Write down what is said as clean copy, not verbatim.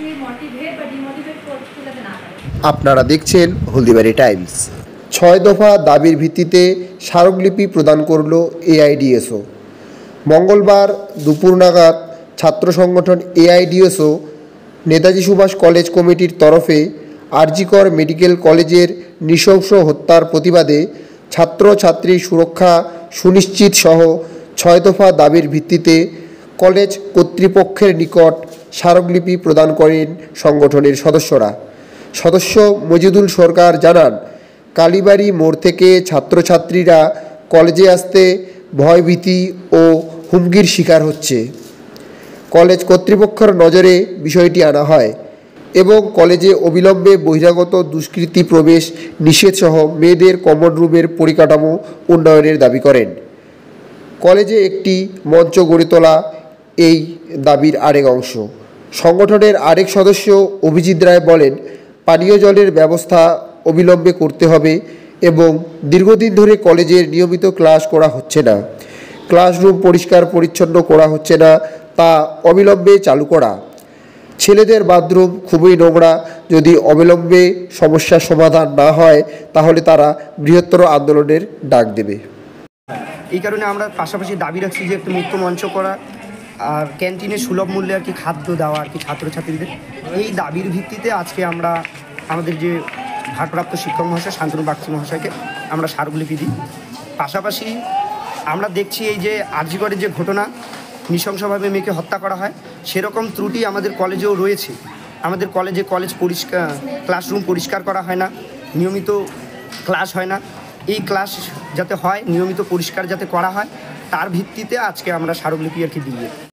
কিছুই মোটিভেট বা ডিমোটিভেট করতে যাতে না পারে। আপনারা দেখছেন হলদিবাড়ি টাইমস। 6 দফা দাবির ভিত্তিতে স্মারকলিপি প্রদান করল এআইডিএসও। মঙ্গলবার দুপুর নাগাদ ছাত্র সংগঠন এআইডিএসও নেতাজি সুভাষ কলেজ কমিটির তরফে আরজিকর মেডিকেল কলেজের নৃশংস হত্যার প্রতিবাদে ছাত্রছাত্রী সুরক্ষা সুনিশ্চিত সহ 6 দফা দাবির ভিত্তিতে কলেজ কর্তৃপক্ষের নিকট স্মারকলিপি প্রদান করেন সংগঠনের সদস্যরা। সদস্য মজিদুল সরকার জানান, কালীবাড়ি মোড় থেকে ছাত্রছাত্রীরা কলেজে আসতে ভয়ভীতি ও হুমকির শিকার হচ্ছে। কলেজ কর্তৃপক্ষের নজরে বিষয়টি আনা হয় এবং কলেজে অবিলম্বে বহিরাগত দুষ্কৃতী প্রবেশ নিষেধসহ মেয়েদের কমন রুমের পরিকাঠামো উন্নয়নের দাবি করেন। কলেজে একটি মঞ্চ গড়ে তোলা এই দাবির আরেক অংশ। সংগঠনের আরেক সদস্য অভিজিৎ রায় বলেন, পানীয় জলের ব্যবস্থা অবিলম্বে করতে হবে এবং দীর্ঘদিন ধরে কলেজের নিয়মিত ক্লাস করা হচ্ছে না, ক্লাসরুম পরিষ্কার পরিচ্ছন্ন করা হচ্ছে না, তা অবিলম্বে চালু করা। ছেলেদের বাথরুম খুবই নোংরা, যদি অবিলম্বে সমস্যার সমাধান না হয় তাহলে তারা বৃহত্তর আন্দোলনের ডাক দেবে। এই কারণে আমরা পাশাপাশি দাবি রাখছি যে একটু মুক্ত মঞ্চ করা আর ক্যান্টিনে সুলভ মূল্যে আর কি খাদ্য দেওয়া আর কি ছাত্রছাত্রীদের। এই দাবির ভিত্তিতে আজকে আমরা আমাদের যে ভারপ্রাপ্ত শিক্ষক মহাশয় শান্তনু বাগচি মহাশয়কে আমরা স্মারকলিপি দিই। পাশাপাশি আমরা দেখছি এই যে আরজিকরের যে ঘটনা, নৃশংসভাবে মেয়েকে হত্যা করা হয়, সেরকম ত্রুটি আমাদের কলেজেও রয়েছে। আমাদের কলেজ পরিষ্কার, ক্লাসরুম পরিষ্কার করা হয় না, নিয়মিত ক্লাস হয় না। এই ক্লাস যাতে হয়, নিয়মিত পরিষ্কার যাতে করা হয়, তার ভিত্তিতে আজকে আমরা স্মারকলিপি আর কি দিই।